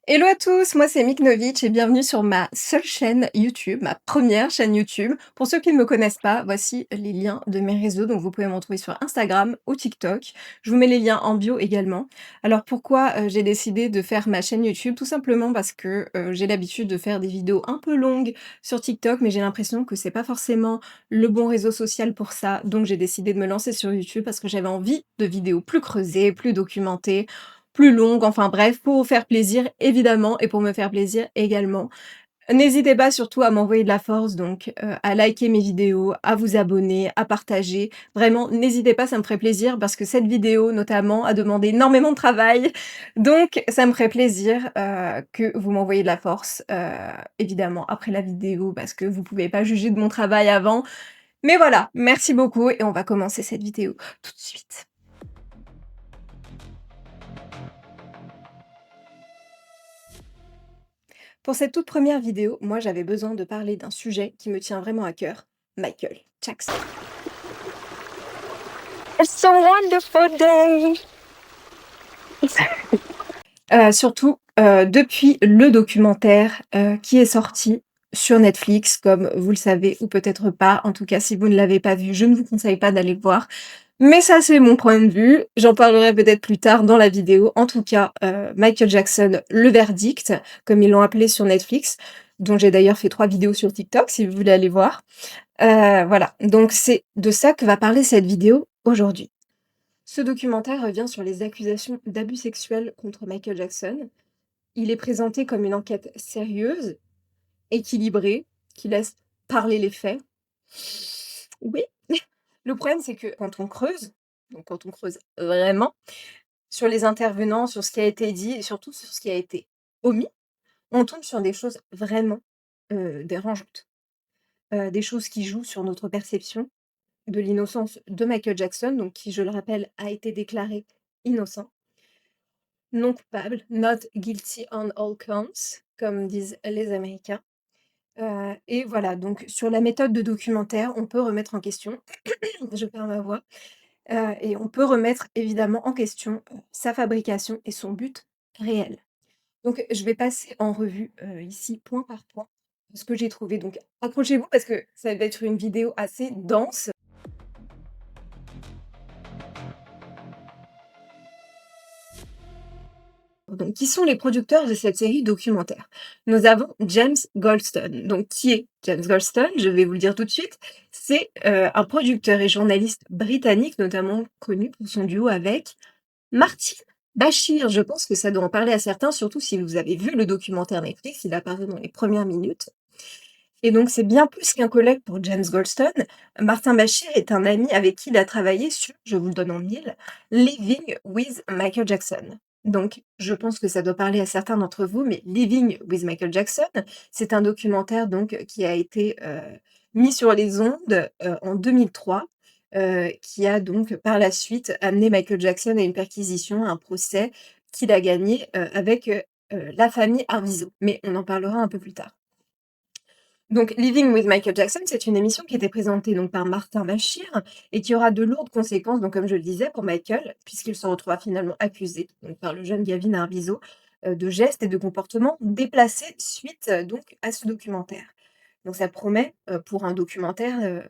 Hello à tous, moi c'est Miknovitch et bienvenue sur ma seule chaîne YouTube, ma première chaîne YouTube. Pour ceux qui ne me connaissent pas, voici les liens de mes réseaux, donc vous pouvez me retrouver sur Instagram ou TikTok. Je vous mets les liens en bio également. Alors pourquoi j'ai décidé de faire ma chaîne YouTube? Tout simplement parce que j'ai l'habitude de faire des vidéos un peu longues sur TikTok, mais j'ai l'impression que c'est pas forcément le bon réseau social pour ça. Donc j'ai décidé de me lancer sur YouTube parce que j'avais envie de vidéos plus creusées, plus documentées, plus longue, enfin bref, pour vous faire plaisir évidemment et pour me faire plaisir également. N'hésitez pas surtout à m'envoyer de la force donc, à liker mes vidéos, à vous abonner, à partager. Vraiment, n'hésitez pas, ça me ferait plaisir parce que cette vidéo notamment a demandé énormément de travail. Donc ça me ferait plaisir, que vous m'envoyiez de la force, évidemment après la vidéo parce que vous pouvez pas juger de mon travail avant. Mais voilà, merci beaucoup et on va commencer cette vidéo tout de suite. Pour cette toute première vidéo, moi j'avais besoin de parler d'un sujet qui me tient vraiment à cœur, Michael Jackson. It's a wonderful day. Surtout, depuis le documentaire, qui est sorti sur Netflix, comme vous le savez ou peut-être pas. En tout cas, si vous ne l'avez pas vu, je ne vous conseille pas d'aller le voir. Mais ça, c'est mon point de vue. J'en parlerai peut-être plus tard dans la vidéo. En tout cas, Michael Jackson, le verdict, comme ils l'ont appelé sur Netflix, dont j'ai d'ailleurs fait 3 vidéos sur TikTok, si vous voulez aller voir. Voilà, donc c'est de ça que va parler cette vidéo aujourd'hui. Ce documentaire revient sur les accusations d'abus sexuels contre Michael Jackson. Il est présenté comme une enquête sérieuse, équilibrée, qui laisse parler les faits. Oui, le problème c'est que quand on creuse, donc quand on creuse vraiment, sur les intervenants, sur ce qui a été dit et surtout sur ce qui a été omis, on tombe sur des choses vraiment, dérangeantes. Des choses qui jouent sur notre perception de l'innocence de Michael Jackson, donc qui, je le rappelle, a été déclaré innocent. Non coupable, not guilty on all counts, comme disent les Américains. Et voilà, donc sur la méthode de documentaire, on peut remettre en question je perds ma voix, et on peut remettre évidemment en question, sa fabrication et son but réel. Donc je vais passer en revue, ici point par point, ce que j'ai trouvé. Donc accrochez-vous parce que ça va être une vidéo assez dense. Donc, qui sont les producteurs de cette série documentaire? Nous avons James Goldstone. Donc, qui est James Goldstone? Je vais vous le dire tout de suite. C'est un producteur et journaliste britannique, notamment connu pour son duo avec Martin Bashir. Je pense que ça doit en parler à certains, surtout si vous avez vu le documentaire Netflix. Il apparaît dans les premières minutes. Et donc, c'est bien plus qu'un collègue pour James Goldstone. Martin Bashir est un ami avec qui il a travaillé sur, je vous le donne en mille, Living with Michael Jackson. Donc, je pense que ça doit parler à certains d'entre vous, mais Living with Michael Jackson, c'est un documentaire donc qui a été mis sur les ondes en 2003, qui a donc par la suite amené Michael Jackson à une perquisition, à un procès qu'il a gagné avec la famille Arvizo. Mais on en parlera un peu plus tard. Donc, Living with Michael Jackson, c'est une émission qui était présentée donc par Martin Bashir et qui aura de lourdes conséquences, donc comme je le disais, pour Michael, puisqu'il se retrouva finalement accusé donc par le jeune Gavin Arvizo de gestes et de comportements déplacés suite donc à ce documentaire. Donc ça promet pour un documentaire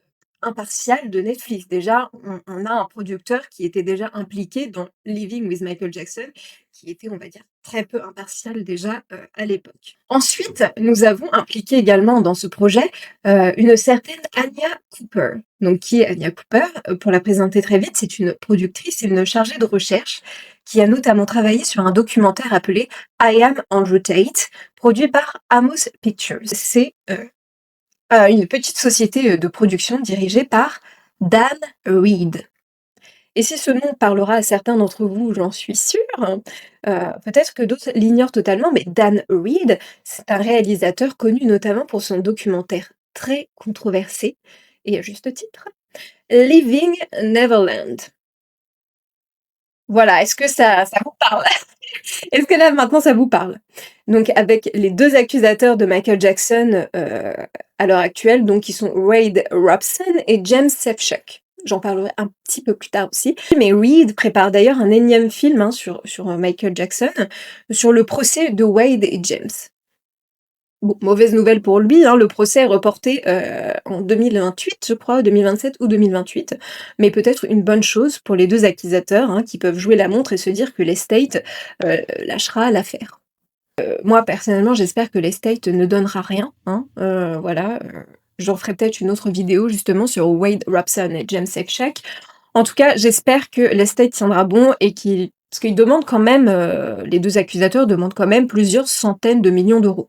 impartial de Netflix. Déjà, on a un producteur qui était déjà impliqué dans Living with Michael Jackson, qui était, on va dire, très peu impartial déjà à l'époque. Ensuite, nous avons impliqué également dans ce projet une certaine Anya Cooper. Donc, qui est Anya Cooper? Pour la présenter très vite, c'est une productrice et une chargée de recherche qui a notamment travaillé sur un documentaire appelé I Am Andrew Tate, produit par Amos Pictures. C'est une petite société de production dirigée par Dan Reed. Et si ce nom parlera à certains d'entre vous, j'en suis sûre, peut-être que d'autres l'ignorent totalement, mais Dan Reed, c'est un réalisateur connu notamment pour son documentaire très controversé, et à juste titre, Living Neverland. Voilà, est-ce que ça vous parle? Est-ce que là, maintenant, ça vous parle? Donc avec les 2 accusateurs de Michael Jackson, à l'heure actuelle, donc qui sont Wade Robson et James Safechuck. j'en parlerai un petit peu plus tard aussi. Mais Reed prépare d'ailleurs un énième film, hein, sur Michael Jackson, sur le procès de Wade et James. Bon, mauvaise nouvelle pour lui, hein, le procès est reporté, en 2028, je crois, 2027 ou 2028, mais peut-être une bonne chose pour les 2 accusateurs, hein, qui peuvent jouer la montre et se dire que l'estate, lâchera l'affaire. Moi personnellement, j'espère que l'estate ne donnera rien, hein, voilà, j'en ferai peut-être une autre vidéo justement sur Wade Robson et James Safecheck. En tout cas, j'espère que l'estate tiendra bon et qu'ils parce qu'ils demandent quand même, les 2 accusateurs demandent quand même plusieurs centaines de millions d'euros.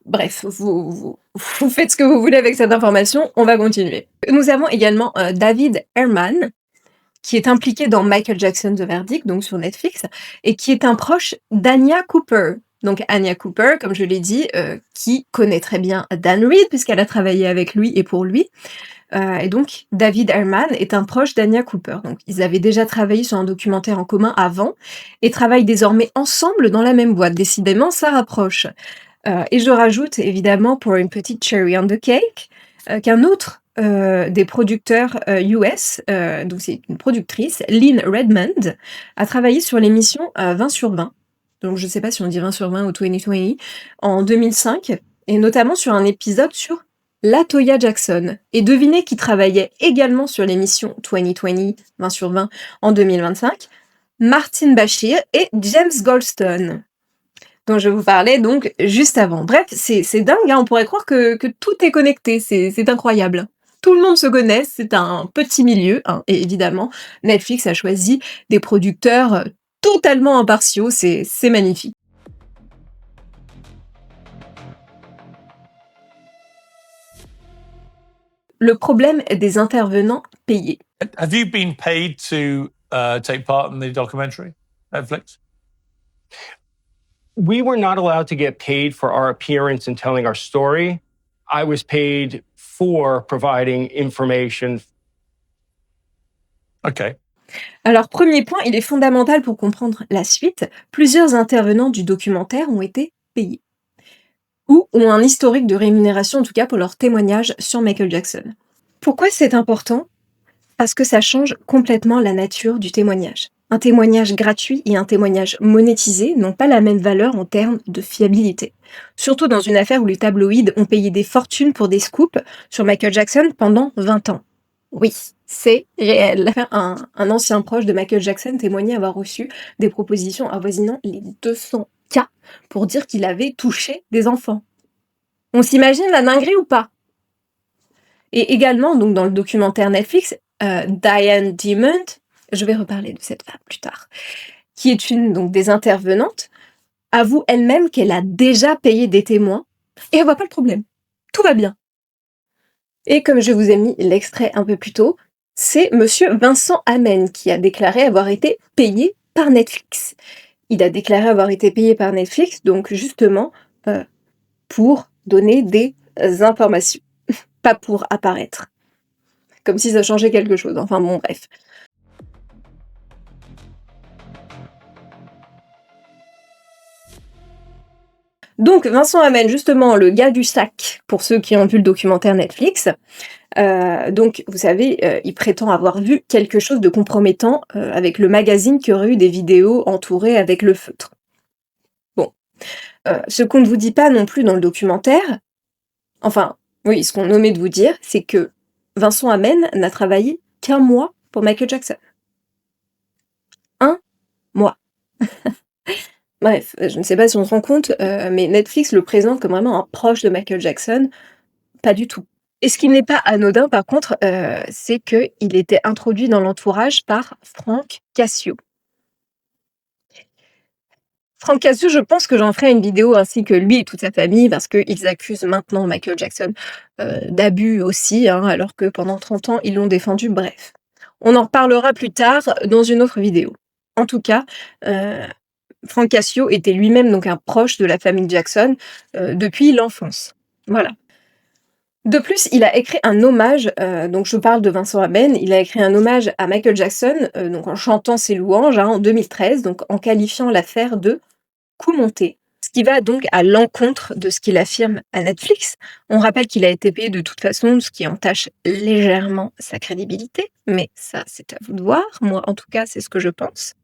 Bref, vous faites ce que vous voulez avec cette information, on va continuer. Nous avons également, David Herman, qui est impliqué dans Michael Jackson: The Verdict, donc sur Netflix, et qui est un proche d'Anya Cooper. Donc Anya Cooper, comme je l'ai dit, qui connaît très bien Dan Reed puisqu'elle a travaillé avec lui et pour lui. Et donc David Herman est un proche d'Anya Cooper. Donc ils avaient déjà travaillé sur un documentaire en commun avant et travaillent désormais ensemble dans la même boîte. Décidément, ça rapproche. Et je rajoute évidemment, pour une petite cherry on the cake, qu'un autre, des producteurs, US, donc c'est une productrice, Lynn Redmond, a travaillé sur l'émission, 20/20, donc je sais pas si on dit 20/20 ou 20/20, en 2005 et notamment sur un épisode sur LaToya Jackson. Et devinez qui travaillait également sur l'émission 20/20, 20/20 en 2025? Martin Bashir et James Goldstone, dont je vous parlais donc juste avant. Bref, c'est dingue, hein, on pourrait croire que tout est connecté, c'est incroyable. Tout le monde se connaît, c'est un petit milieu, hein, et évidemment, Netflix a choisi des producteurs, totalement impartiaux, c'est magnifique. Le problème des intervenants payés. Have you been paid to take part in the documentary, Netflix? We were not allowed to get paid for our appearance and telling our story. I was paid for providing information. Okay. Alors, premier point, il est fondamental pour comprendre la suite, plusieurs intervenants du documentaire ont été payés. Ou ont un historique de rémunération, en tout cas pour leur témoignage sur Michael Jackson. Pourquoi c'est important? Parce que ça change complètement la nature du témoignage. Un témoignage gratuit et un témoignage monétisé n'ont pas la même valeur en termes de fiabilité. Surtout dans une affaire où les tabloïds ont payé des fortunes pour des scoops sur Michael Jackson pendant 20 ans. Oui, c'est réel. Un ancien proche de Michael Jackson témoignait avoir reçu des propositions avoisinant les 200K pour dire qu'il avait touché des enfants. On s'imagine la dinguerie ou pas? Et également, donc dans le documentaire Netflix, Diane Dimond, je vais reparler de cette femme plus tard, qui est une donc des intervenantes, avoue elle-même qu'elle a déjà payé des témoins et elle voit pas le problème. Tout va bien. Et comme je vous ai mis l'extrait un peu plus tôt, c'est monsieur Vincent Amen qui a déclaré avoir été payé par Netflix. Il a déclaré avoir été payé par Netflix, donc justement, pour donner des informations, pas pour apparaître. Comme si ça changeait quelque chose, enfin bon, bref. Donc Vincent Hamel, justement, le gars du sac, pour ceux qui ont vu le documentaire Netflix, donc vous savez, il prétend avoir vu quelque chose de compromettant, avec le magazine qui aurait eu des vidéos entourées avec le feutre. Bon, ce qu'on ne vous dit pas non plus dans le documentaire, enfin, oui, ce qu'on omet de vous dire, c'est que Vincent Hamel n'a travaillé qu'1 mois pour Michael Jackson. 1 mois. Bref, je ne sais pas si on se rend compte, mais Netflix le présente comme vraiment un proche de Michael Jackson. Pas du tout. Et ce qui n'est pas anodin par contre, c'est qu'il était introduit dans l'entourage par Frank Cassio. Frank Cassio, je pense que j'en ferai une vidéo ainsi que lui et toute sa famille parce qu'ils accusent maintenant Michael Jackson, d'abus aussi, hein, alors que pendant 30 ans, ils l'ont défendu. Bref, on en reparlera plus tard dans une autre vidéo. En tout cas, Frank Cassio était lui-même donc un proche de la famille Jackson, depuis l'enfance. Voilà. De plus, il a écrit un hommage, donc je parle de Vincent Hamel, il a écrit un hommage à Michael Jackson, donc en chantant ses louanges, hein, en 2013, donc en qualifiant l'affaire de « coup monté ». Ce qui va donc à l'encontre de ce qu'il affirme à Netflix. On rappelle qu'il a été payé de toute façon, ce qui entache légèrement sa crédibilité, mais ça, c'est à vous de voir. Moi, en tout cas, c'est ce que je pense.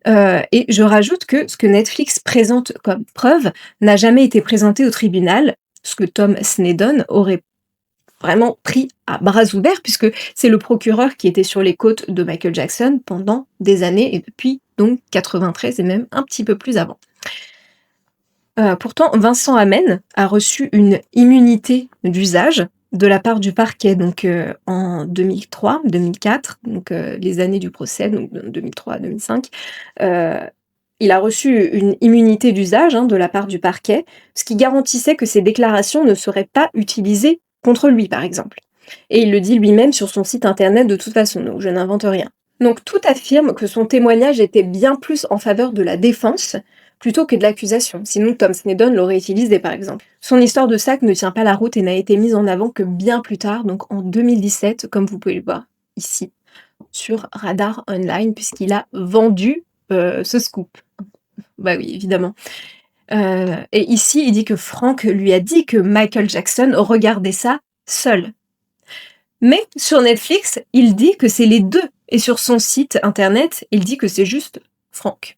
Et je rajoute que ce que Netflix présente comme preuve n'a jamais été présenté au tribunal, ce que Tom Snedden aurait vraiment pris à bras ouverts, puisque c'est le procureur qui était sur les côtes de Michael Jackson pendant des années, et depuis donc 93 et même un petit peu plus avant. Pourtant, Vincent Hamel a reçu une immunité d'usage de la part du parquet, donc en 2003, 2004, donc les années du procès, donc de 2003 à 2005. Il a reçu une immunité d'usage de la part du parquet, ce qui garantissait que ses déclarations ne seraient pas utilisées contre lui, par exemple. Et il le dit lui-même sur son site internet de toute façon, donc je n'invente rien. Donc tout affirme que son témoignage était bien plus en faveur de la défense plutôt que de l'accusation. Sinon, Tom Snedden l'aurait utilisé, par exemple. Son histoire de sac ne tient pas la route et n'a été mise en avant que bien plus tard, donc en 2017, comme vous pouvez le voir ici, sur Radar Online, puisqu'il a vendu ce scoop. Bah oui, évidemment. Et ici, il dit que Frank lui a dit que Michael Jackson regardait ça seul. Mais sur Netflix, il dit que c'est les deux. Et sur son site internet, il dit que c'est juste Frank.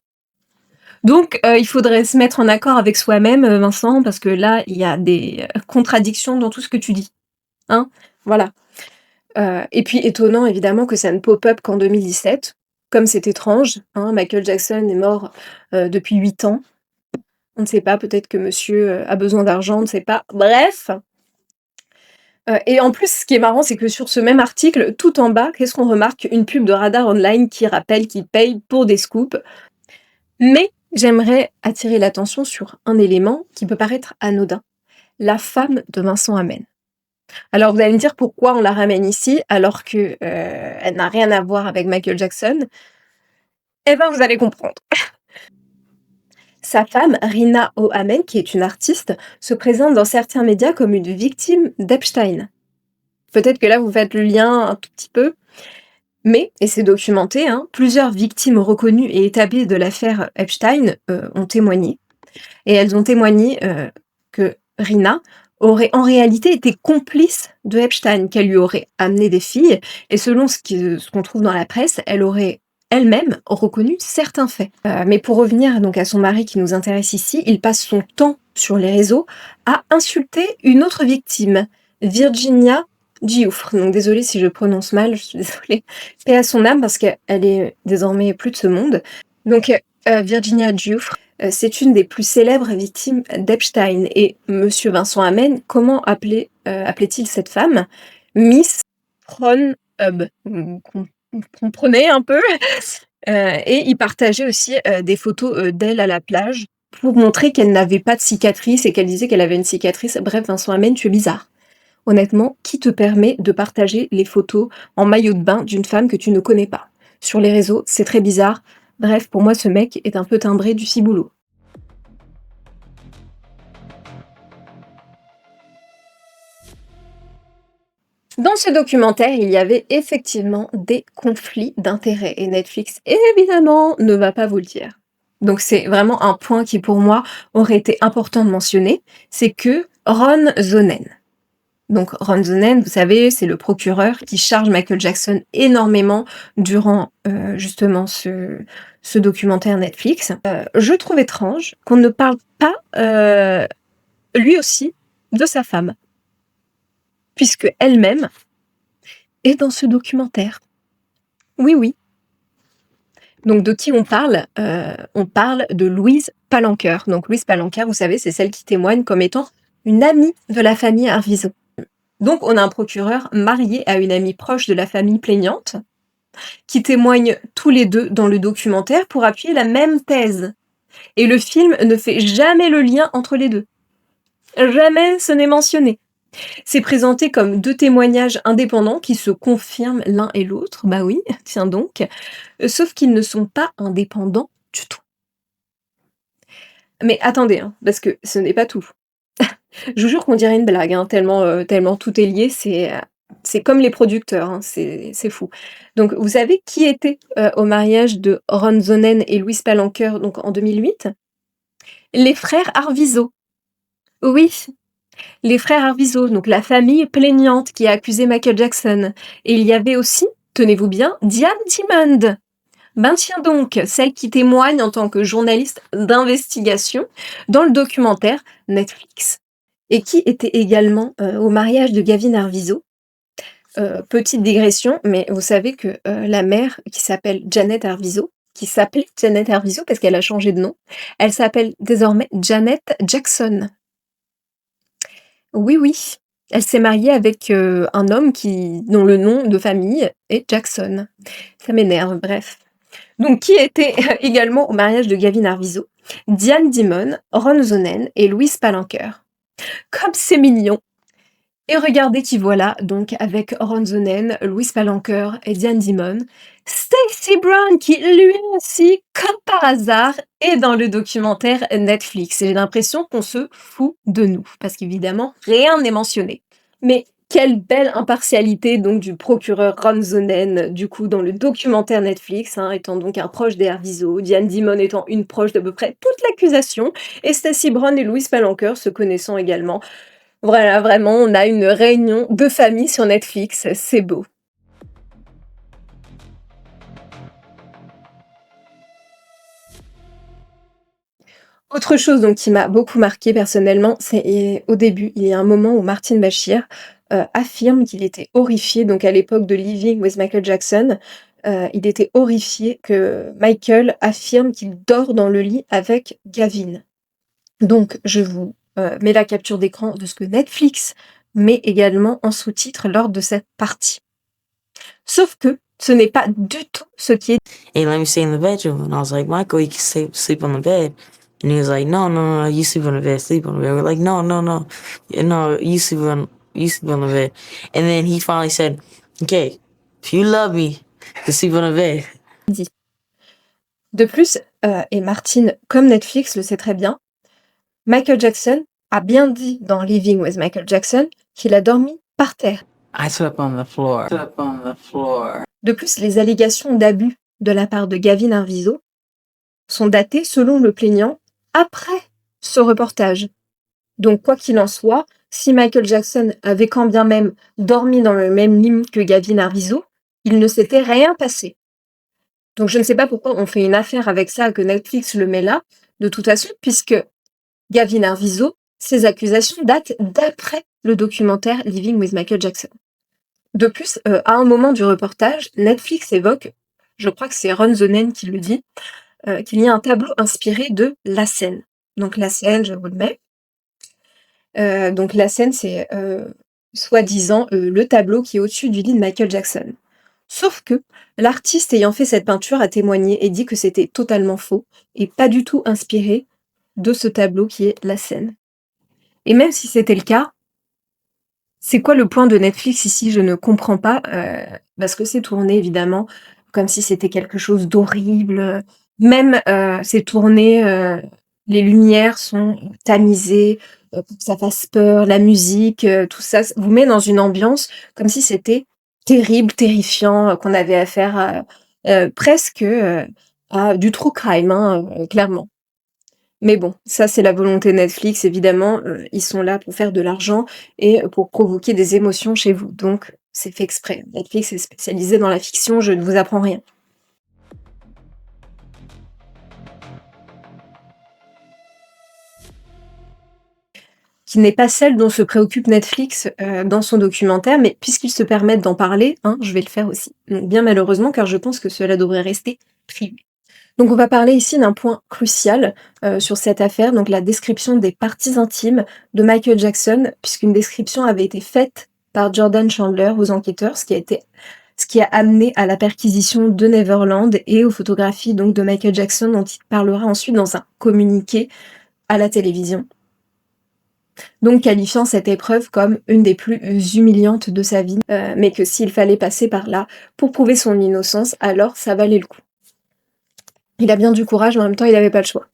Donc, il faudrait se mettre en accord avec soi-même, Vincent, parce que là, il y a des contradictions dans tout ce que tu dis. Hein? Voilà. Et puis, étonnant, évidemment, que ça ne pop-up qu'en 2017. Comme c'est étrange, Michael Jackson est mort depuis 8 ans. On ne sait pas, peut-être que monsieur a besoin d'argent, on ne sait pas. Bref. Et en plus, ce qui est marrant, c'est que sur ce même article, tout en bas, qu'est-ce qu'on remarque? Une pub de Radar Online qui rappelle qu'il paye pour des scoops. Mais j'aimerais attirer l'attention sur un élément qui peut paraître anodin. La femme de Vincent Hamel. Alors vous allez me dire pourquoi on la ramène ici alors que elle n'a rien à voir avec Michael Jackson. Eh ben vous allez comprendre. Sa femme, Rina Hamel, qui est une artiste, se présente dans certains médias comme une victime d'Epstein. Peut-être que là vous faites le lien un tout petit peu. Mais, et c'est documenté, plusieurs victimes reconnues et établies de l'affaire Epstein ont témoigné. Et elles ont témoigné que Rina aurait en réalité été complice de Epstein, qu'elle lui aurait amené des filles, et selon ce qu'on trouve dans la presse, elle aurait elle-même reconnu certains faits. Mais pour revenir donc à son mari qui nous intéresse ici, il passe son temps sur les réseaux à insulter une autre victime, Virginia Giuffre. Donc désolée si je prononce mal, je suis désolée. Paix à son âme parce qu'elle est désormais plus de ce monde. Donc Virginia Giuffre, c'est une des plus célèbres victimes d'Epstein. Et monsieur Vincent Hamel, comment appelait-il cette femme? Miss Pornhub. Vous comprenez un peu? Et il partageait aussi des photos d'elle à la plage pour montrer qu'elle n'avait pas de cicatrice et qu'elle disait qu'elle avait une cicatrice. Bref, Vincent Hamel, tu es bizarre. Honnêtement, qui te permet de partager les photos en maillot de bain d'une femme que tu ne connais pas? Sur les réseaux, c'est très bizarre. Bref, pour moi, ce mec est un peu timbré du ciboulot. Dans ce documentaire, il y avait effectivement des conflits d'intérêts et Netflix, évidemment, ne va pas vous le dire. Donc c'est vraiment un point qui, pour moi, aurait été important de mentionner, c'est que Ron Zonen. Donc Ron Zonen, vous savez, c'est le procureur qui charge Michael Jackson énormément durant justement ce documentaire Netflix. Je trouve étrange qu'on ne parle pas lui aussi de sa femme, puisque elle-même est dans ce documentaire. Oui, oui. Donc de qui on parle? On parle de Louise Palanker. Donc Louise Palanker, vous savez, c'est celle qui témoigne comme étant une amie de la famille Arvizo. Donc on a un procureur marié à une amie proche de la famille plaignante qui témoignent tous les deux dans le documentaire pour appuyer la même thèse. Et le film ne fait jamais le lien entre les deux. Jamais ce n'est mentionné. C'est présenté comme deux témoignages indépendants qui se confirment l'un et l'autre. Bah oui, tiens donc. Sauf qu'ils ne sont pas indépendants du tout. Mais attendez, parce que ce n'est pas tout. Je vous jure qu'on dirait une blague, tellement tout est lié, c'est comme les producteurs, c'est fou. Donc vous savez qui était au mariage de Ron Zonen et Louise Palanker donc en 2008? Les frères Arvizo. Oui, les frères Arvizo, donc la famille plaignante qui a accusé Michael Jackson. Et il y avait aussi, tenez-vous bien, Diane Dimond. Ben tiens donc, celle qui témoigne en tant que journaliste d'investigation dans le documentaire Netflix et qui était également au mariage de Gavin Arvizo. Petite digression, mais vous savez que la mère qui s'appelle Janet Arvizo, qui s'appelait Janet Arvizo parce qu'elle a changé de nom, elle s'appelle désormais Janet Jackson. Oui, oui. Elle s'est mariée avec un homme dont le nom de famille est Jackson. Ça m'énerve, bref. Donc, qui était également au mariage de Gavin Arvizo? Diane Dimon, Ron Zonen et Louise Palanker. Comme c'est mignon! Et regardez qui voilà, donc avec Ron Zonen, Louise Palanker et Diane Dimon, Stacey Brown qui lui aussi, comme par hasard, est dans le documentaire Netflix. Et j'ai l'impression qu'on se fout de nous, parce qu'évidemment, rien n'est mentionné. Mais quelle belle impartialité donc du procureur Ron Zonen, du coup, dans le documentaire Netflix, étant donc un proche des Arvizo, Diane Dimon étant une proche d'à peu près toute l'accusation, et Stacey Brown et Louise Palanker se connaissant également. Voilà, vraiment, on a une réunion de famille sur Netflix, c'est beau. Autre chose donc qui m'a beaucoup marquée personnellement, c'est au début, il y a un moment où Martin Bashir affirme qu'il était horrifié, donc à l'époque de Living with Michael Jackson, il était horrifié que Michael affirme qu'il dort dans le lit avec Gavin. Donc je vous mets la capture d'écran de ce que Netflix met également en sous-titres lors de cette partie. Sauf que ce n'est pas du tout ce qui est Hey, let me stay in the bedroom. And I was like, Michael, you can sleep on the bed. And he was like, no, you sleep on the bed, sleep on the bed. We're like, no, you sleep on the bed. And then he finally said, okay, if you love me, you sleep on the bed. dit. De plus, et Martin, comme Netflix le sait très bien, Michael Jackson a bien dit dans Living with Michael Jackson qu'il a dormi par terre. I slept on the floor. De plus, les allégations d'abus de la part de Gavin Arvizo sont datées, selon le plaignant, après ce reportage. Donc, quoi qu'il en soit, si Michael Jackson avait quand bien même dormi dans le même lit que Gavin Arvizo, il ne s'était rien passé. Donc, je ne sais pas pourquoi on fait une affaire avec ça, que Netflix le met là, de toute façon, puisque Gavin Arvizo, ses accusations datent d'après le documentaire Living with Michael Jackson. De plus, à un moment du reportage, Netflix évoque, je crois que c'est Ron Zonen qui le dit, qu'il y a un tableau inspiré de La Scène. Donc La Scène, je vous le mets. Donc La Scène, c'est soi-disant le tableau qui est au-dessus du lit de Michael Jackson. Sauf que l'artiste ayant fait cette peinture a témoigné et dit que c'était totalement faux et pas du tout inspiré de ce tableau qui est La Scène. Et même si c'était le cas, c'est quoi le point de Netflix ici? Je ne comprends pas, parce que c'est tourné évidemment comme si c'était quelque chose d'horrible. Même, c'est tourné, les lumières sont tamisées, pour que ça fasse peur, la musique, tout ça vous met dans une ambiance comme si c'était terrible, terrifiant, qu'on avait affaire à, presque, à du true crime, clairement. Mais bon, ça c'est la volonté Netflix évidemment, ils sont là pour faire de l'argent et pour provoquer des émotions chez vous, donc c'est fait exprès. Netflix est spécialisé dans la fiction, je ne vous apprends rien. Qui n'est pas celle dont se préoccupe Netflix, dans son documentaire, mais puisqu'ils se permettent d'en parler, je vais le faire aussi. Donc bien malheureusement, car je pense que cela devrait rester privé. Donc on va parler ici d'un point crucial sur cette affaire, donc la description des parties intimes de Michael Jackson, puisqu'une description avait été faite par Jordan Chandler aux enquêteurs, ce qui a amené à la perquisition de Neverland et aux photographies donc de Michael Jackson, dont il parlera ensuite dans un communiqué à la télévision. Donc qualifiant cette épreuve comme une des plus humiliantes de sa vie, mais que s'il fallait passer par là pour prouver son innocence, alors ça valait le coup. Il a bien du courage, mais en même temps, il n'avait pas le choix.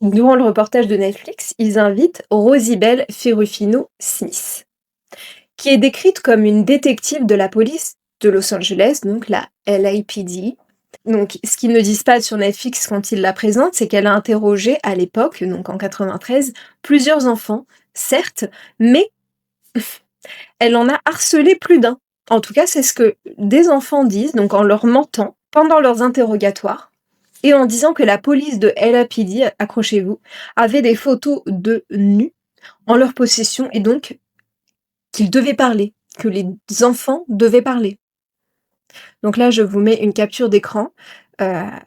Durant le reportage de Netflix, ils invitent Rosibel Ferrufino-Smith, qui est décrite comme une détective de la police de Los Angeles, donc la LAPD, Donc, ce qu'ils ne disent pas sur Netflix quand ils la présentent, c'est qu'elle a interrogé à l'époque, donc en 93, plusieurs enfants, certes, mais elle en a harcelé plus d'un. En tout cas, c'est ce que des enfants disent, donc en leur mentant pendant leurs interrogatoires et en disant que la police de LAPD, accrochez-vous, avait des photos de nus en leur possession et donc qu'ils devaient parler, que les enfants devaient parler. Donc là, je vous mets une capture d'écran.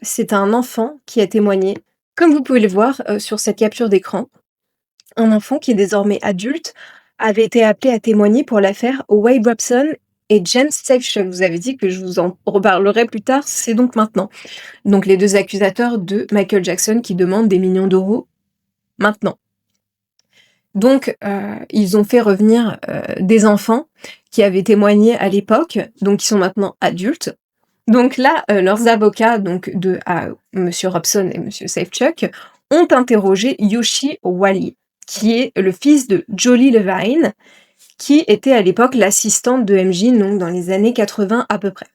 C'est un enfant qui a témoigné. Comme vous pouvez le voir sur cette capture d'écran, un enfant qui est désormais adulte avait été appelé à témoigner pour l'affaire Wade Robson et James Safechuck. Vous avez dit que je vous en reparlerai plus tard, c'est donc maintenant. Donc les deux accusateurs de Michael Jackson qui demandent des millions d'euros maintenant. Donc ils ont fait revenir des enfants qui avaient témoigné à l'époque, donc qui sont maintenant adultes. Donc là, leurs avocats, donc de Monsieur Robson et Monsieur Safechuck, ont interrogé Yoshi Wally, qui est le fils de Jolie Levine, qui était à l'époque l'assistante de MJ, donc dans les années 80 à peu près.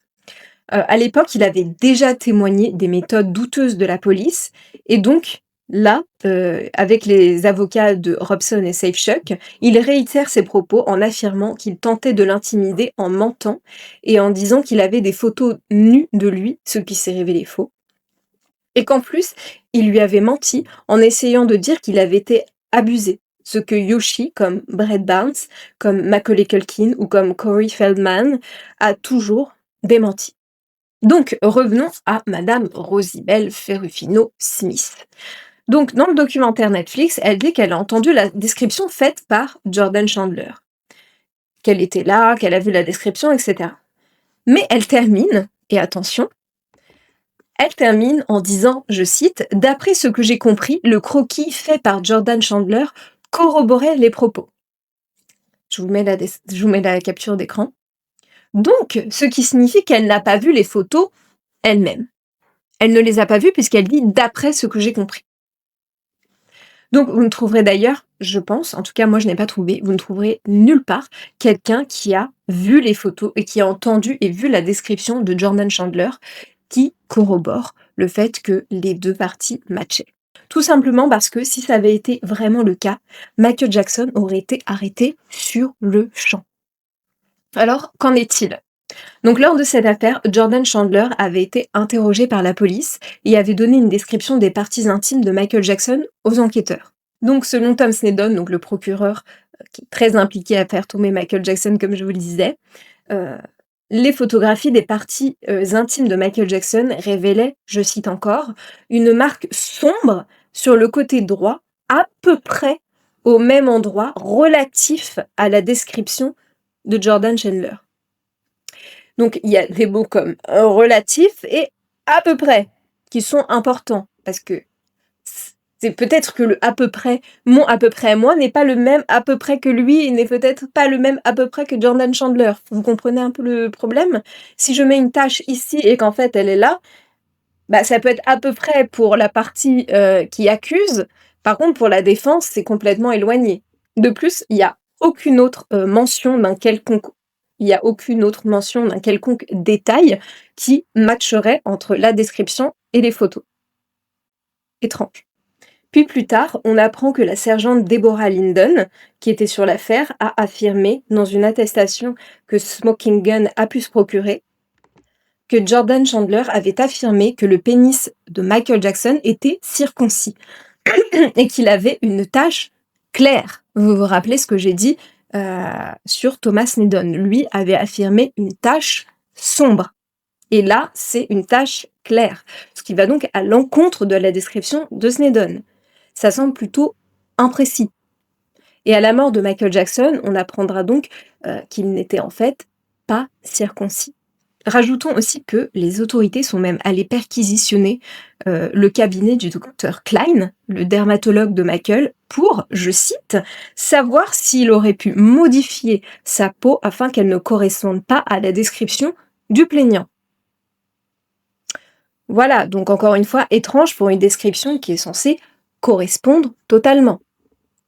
À l'époque, il avait déjà témoigné des méthodes douteuses de la police, et donc là, avec les avocats de Robson et Safechuck, il réitère ses propos en affirmant qu'il tentait de l'intimider en mentant et en disant qu'il avait des photos nues de lui, ce qui s'est révélé faux, et qu'en plus, il lui avait menti en essayant de dire qu'il avait été abusé, ce que Yoshi, comme Brett Barnes, comme Macaulay Culkin ou comme Corey Feldman, a toujours démenti. Donc, revenons à Madame Rosibel Ferrufino-Smith. Donc, dans le documentaire Netflix, elle dit qu'elle a entendu la description faite par Jordan Chandler. Qu'elle était là, qu'elle a vu la description, etc. Mais elle termine, et attention, elle termine en disant, je cite, « D'après ce que j'ai compris, le croquis fait par Jordan Chandler corroborait les propos. » Je vous mets la capture d'écran. Donc, ce qui signifie qu'elle n'a pas vu les photos elle-même. Elle ne les a pas vues puisqu'elle dit « d'après ce que j'ai compris ». Donc, vous ne trouverez d'ailleurs, je pense, en tout cas moi je n'ai pas trouvé, vous ne trouverez nulle part quelqu'un qui a vu les photos et qui a entendu et vu la description de Jordan Chandler qui corrobore le fait que les deux parties matchaient. Tout simplement parce que si ça avait été vraiment le cas, Michael Jackson aurait été arrêté sur le champ. Alors, qu'en est-il ? Donc lors de cette affaire, Jordan Chandler avait été interrogé par la police et avait donné une description des parties intimes de Michael Jackson aux enquêteurs. Donc selon Tom Sneddon, donc le procureur qui est très impliqué à faire tomber Michael Jackson comme je vous le disais, les photographies des parties intimes de Michael Jackson révélaient, je cite encore, une marque sombre sur le côté droit, à peu près au même endroit relatif à la description de Jordan Chandler. Donc, il y a des mots comme relatif et à peu près qui sont importants parce que c'est peut-être que le à peu près, mon à peu près moi n'est pas le même à peu près que lui et n'est peut-être pas le même à peu près que Jordan Chandler. Vous comprenez un peu le problème ? Si je mets une tâche ici et qu'en fait elle est là, bah ça peut être à peu près pour la partie qui accuse. Par contre, pour la défense, c'est complètement éloigné. De plus, il n'y a aucune autre mention d'un quelconque détail qui matcherait entre la description et les photos. Étrange. Puis plus tard, on apprend que la sergente Deborah Linden, qui était sur l'affaire, a affirmé dans une attestation que Smoking Gun a pu se procurer que Jordan Chandler avait affirmé que le pénis de Michael Jackson était circoncis et qu'il avait une tache claire. Vous vous rappelez ce que j'ai dit sur Thomas Sneddon. Lui avait affirmé une tache sombre. Et là, c'est une tache claire. Ce qui va donc à l'encontre de la description de Sneddon. Ça semble plutôt imprécis. Et à la mort de Michael Jackson, on apprendra donc qu'il n'était en fait pas circoncis. Rajoutons aussi que les autorités sont même allées perquisitionner le cabinet du docteur Klein, le dermatologue de Michael, pour, je cite, savoir s'il aurait pu modifier sa peau afin qu'elle ne corresponde pas à la description du plaignant. Voilà, donc encore une fois, étrange pour une description qui est censée correspondre totalement.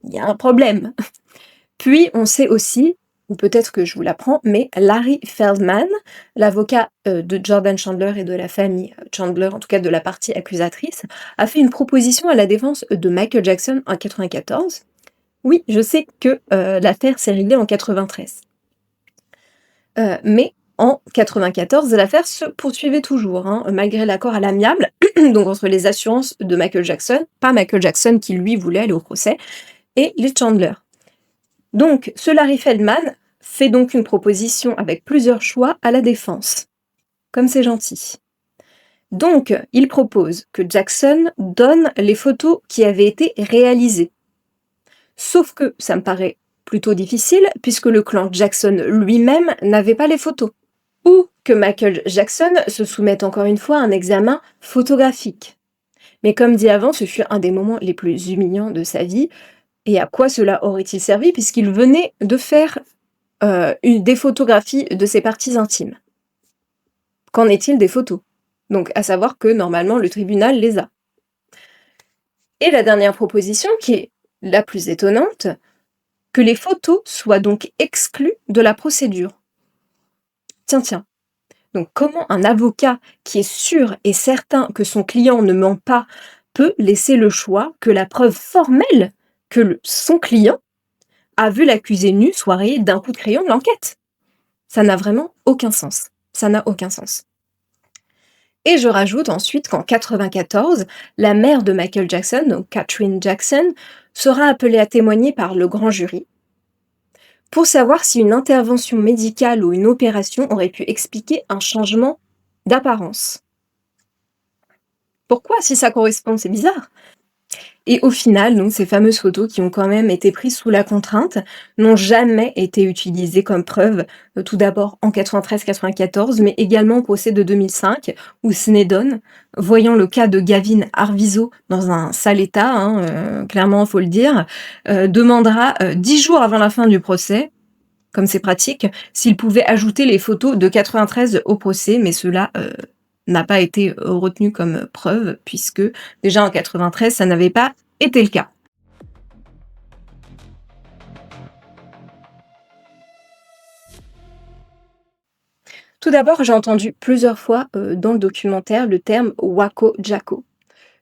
Il y a un problème. Puis on sait aussi, ou peut-être que je vous l'apprends, mais Larry Feldman, l'avocat de Jordan Chandler et de la famille Chandler, en tout cas de la partie accusatrice, a fait une proposition à la défense de Michael Jackson en 1994. Oui, je sais que l'affaire s'est réglée en 1993. Mais en 1994, l'affaire se poursuivait toujours, hein, malgré l'accord à l'amiable, donc entre les assurances de Michael Jackson, pas Michael Jackson qui lui voulait aller au procès, et les Chandler. Donc, ce Larry Feldman fait donc une proposition avec plusieurs choix à la défense. Comme c'est gentil. Donc, il propose que Jackson donne les photos qui avaient été réalisées. Sauf que ça me paraît plutôt difficile, puisque le clan Jackson lui-même n'avait pas les photos. Ou que Michael Jackson se soumette encore une fois à un examen photographique. Mais comme dit avant, ce fut un des moments les plus humiliants de sa vie. Et à quoi cela aurait-il servi, puisqu'il venait de faire des photographies de ses parties intimes. Qu'en est-il des photos? Donc, à savoir que normalement, le tribunal les a. Et la dernière proposition, qui est la plus étonnante, que les photos soient donc exclues de la procédure. Tiens. Donc, comment un avocat qui est sûr et certain que son client ne ment pas peut laisser le choix que la preuve formelle que son client a vu l'accusé nu soit rayée d'un coup de crayon de l'enquête? Ça n'a vraiment aucun sens. Ça n'a aucun sens. Et je rajoute ensuite qu'en 1994, la mère de Michael Jackson, donc Katherine Jackson, sera appelée à témoigner par le grand jury pour savoir si une intervention médicale ou une opération aurait pu expliquer un changement d'apparence. Pourquoi, si ça correspond? C'est bizarre. Et au final, donc, ces fameuses photos qui ont quand même été prises sous la contrainte n'ont jamais été utilisées comme preuve, tout d'abord en 93-94, mais également au procès de 2005, où Snedden, voyant le cas de Gavin Arvizo dans un sale état, clairement, il faut le dire, demandera 10 jours avant la fin du procès, comme c'est pratique, s'il pouvait ajouter les photos de 93 au procès, mais cela n'a pas été retenu comme preuve, puisque déjà en 93, ça n'avait pas été le cas. Tout d'abord, j'ai entendu plusieurs fois dans le documentaire le terme Wako Jacko,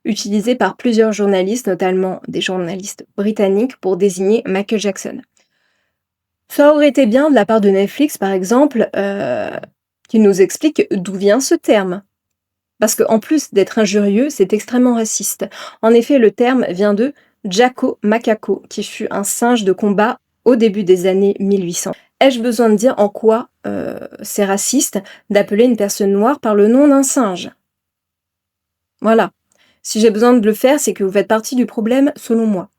utilisé par plusieurs journalistes, notamment des journalistes britanniques, pour désigner Michael Jackson. Ça aurait été bien de la part de Netflix, par exemple, qu'il nous explique d'où vient ce terme. Parce qu'en plus d'être injurieux, c'est extrêmement raciste. En effet, le terme vient de Jacko Macaco, qui fut un singe de combat au début des années 1800. Ai-je besoin de dire en quoi c'est raciste d'appeler une personne noire par le nom d'un singe? Voilà. Si j'ai besoin de le faire, c'est que vous faites partie du problème, selon moi.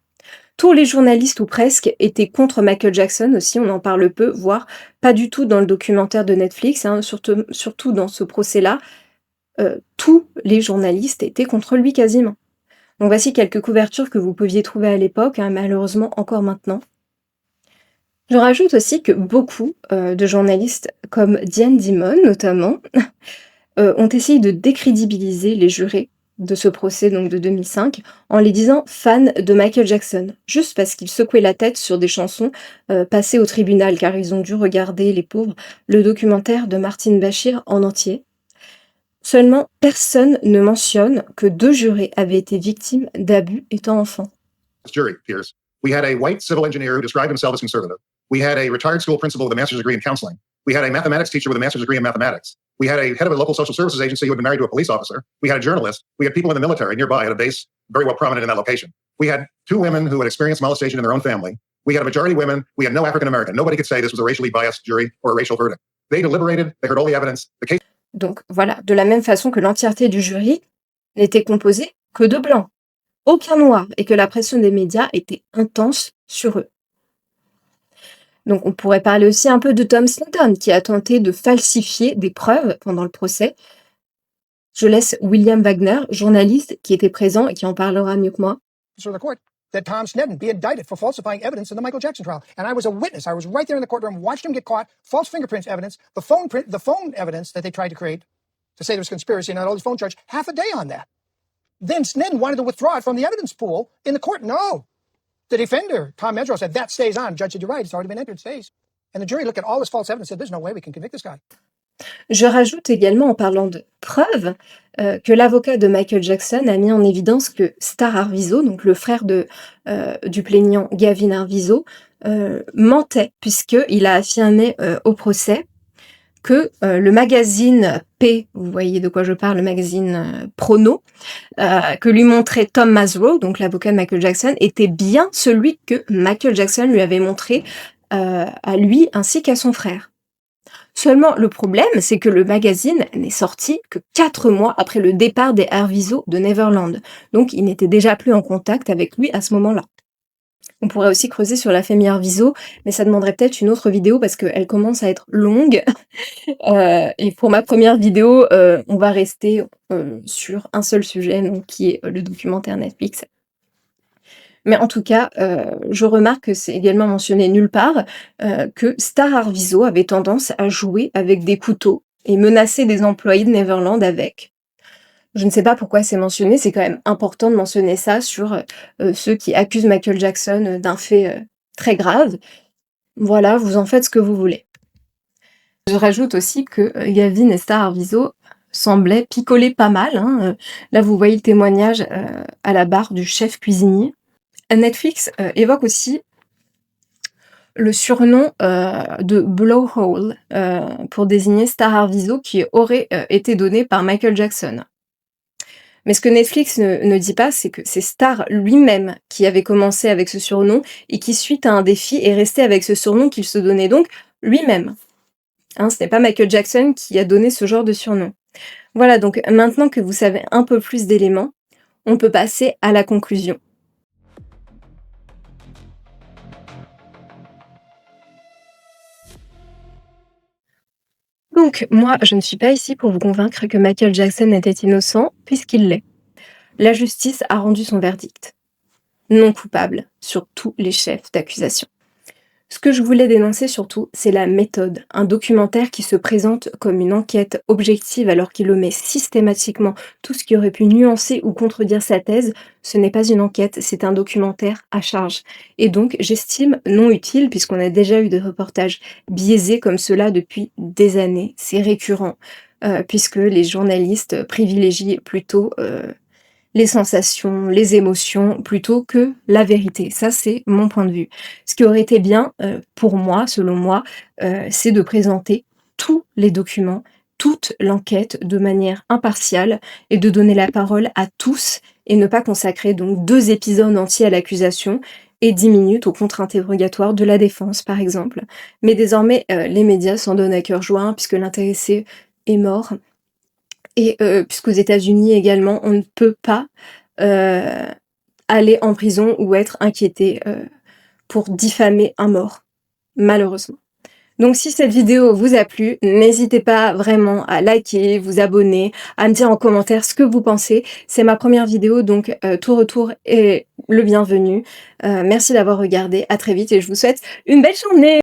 Tous les journalistes, ou presque, étaient contre Michael Jackson aussi, on en parle peu, voire pas du tout dans le documentaire de Netflix, surtout dans ce procès-là. Tous les journalistes étaient contre lui quasiment. Donc voici quelques couvertures que vous pouviez trouver à l'époque, malheureusement encore maintenant. Je rajoute aussi que beaucoup de journalistes, comme Diane Dimon notamment, ont essayé de décrédibiliser les jurés de ce procès donc de 2005 en les disant fans de Michael Jackson, juste parce qu'ils secouaient la tête sur des chansons passées au tribunal, car ils ont dû regarder, les pauvres, le documentaire de Martin Bashir en entier. Seulement, personne ne mentionne que 2 jurés avaient été victimes d'abus étant enfants. Jury, Piers. We had a white civil engineer who described himself as conservative. We had a retired school principal with a master's degree in counseling. We had a mathematics teacher with a master's degree in mathematics. We had a head of a local social services agency who had been married to a police officer. We had a journalist. We had people in the military nearby at a base very well prominent in that location. We had 2 women who had experienced molestation in their own family. We had a majority women. We had no African American. Nobody could say this was a racially biased jury or a racial verdict. They deliberated. They heard all the evidence. The case. Donc voilà, de la même façon que l'entièreté du jury n'était composée que de blancs, aucun noir, et que la pression des médias était intense sur eux. Donc on pourrait parler aussi un peu de Tom Snedden, qui a tenté de falsifier des preuves pendant le procès. Je laisse William Wagner, journaliste, qui était présent et qui en parlera mieux que moi. That Tom Snedden be indicted for falsifying evidence in the Michael Jackson trial. And I was a witness. I was right there in the courtroom, watched him get caught, false fingerprints evidence, the phone evidence that they tried to create to say there was conspiracy and all these phone charges, half a day on that. Then Snedden wanted to withdraw it from the evidence pool in the court. No. The defender, Tom Medrow, said that stays on. Judge said, you're right, it's already been entered, it stays. And the jury looked at all this false evidence and said, there's no way we can convict this guy. Je rajoute également, en parlant de preuves, que l'avocat de Michael Jackson a mis en évidence que Star Arvizo, donc le frère du plaignant Gavin Arvizo, mentait, puisqu'il a affirmé au procès que le magazine P, vous voyez de quoi je parle, le magazine Prono, que lui montrait Tom Masrow, donc l'avocat de Michael Jackson, était bien celui que Michael Jackson lui avait montré à lui ainsi qu'à son frère. Seulement, le problème, c'est que le magazine n'est sorti que 4 mois après le départ des Arvizo de Neverland. Donc, il n'était déjà plus en contact avec lui à ce moment-là. On pourrait aussi creuser sur la famille Arvizo, mais ça demanderait peut-être une autre vidéo parce qu'elle commence à être longue. Et pour ma première vidéo, on va rester sur un seul sujet, donc, qui est le documentaire Netflix. Mais en tout cas, je remarque que c'est également mentionné nulle part que Star Arvizo avait tendance à jouer avec des couteaux et menacer des employés de Neverland avec. Je ne sais pas pourquoi c'est mentionné, c'est quand même important de mentionner ça sur ceux qui accusent Michael Jackson d'un fait très grave. Voilà, vous en faites ce que vous voulez. Je rajoute aussi que Gavin et Star Arvizo semblaient picoler pas mal. Hein. Là, vous voyez le témoignage à la barre du chef cuisinier. Netflix évoque aussi le surnom de Blowhole pour désigner Star Arvizo qui aurait été donné par Michael Jackson. Mais ce que Netflix ne dit pas, c'est que c'est Star lui-même qui avait commencé avec ce surnom et qui, suite à un défi, est resté avec ce surnom qu'il se donnait donc lui-même. Hein, ce n'est pas Michael Jackson qui a donné ce genre de surnom. Voilà, donc maintenant que vous savez un peu plus d'éléments, on peut passer à la conclusion. Donc, moi, je ne suis pas ici pour vous convaincre que Michael Jackson était innocent, puisqu'il l'est. La justice a rendu son verdict. Non coupable sur tous les chefs d'accusation. Ce que je voulais dénoncer surtout, c'est la méthode. Un documentaire qui se présente comme une enquête objective alors qu'il omet systématiquement tout ce qui aurait pu nuancer ou contredire sa thèse, ce n'est pas une enquête, c'est un documentaire à charge. Et donc, j'estime non utile puisqu'on a déjà eu des reportages biaisés comme cela depuis des années. C'est récurrent, puisque les journalistes privilégient plutôt les sensations, les émotions, plutôt que la vérité. Ça, c'est mon point de vue. Ce qui aurait été bien, pour moi, selon moi, c'est de présenter tous les documents, toute l'enquête de manière impartiale et de donner la parole à tous et ne pas consacrer donc 2 épisodes entiers à l'accusation et 10 minutes au contre-interrogatoire de la défense, par exemple. Mais désormais, les médias s'en donnent à cœur joie puisque l'intéressé est mort. Et puisqu'aux États-Unis également, on ne peut pas aller en prison ou être inquiété pour diffamer un mort, malheureusement. Donc si cette vidéo vous a plu, n'hésitez pas vraiment à liker, vous abonner, à me dire en commentaire ce que vous pensez. C'est ma première vidéo, donc tout retour est le bienvenu. Merci d'avoir regardé, à très vite et je vous souhaite une belle journée.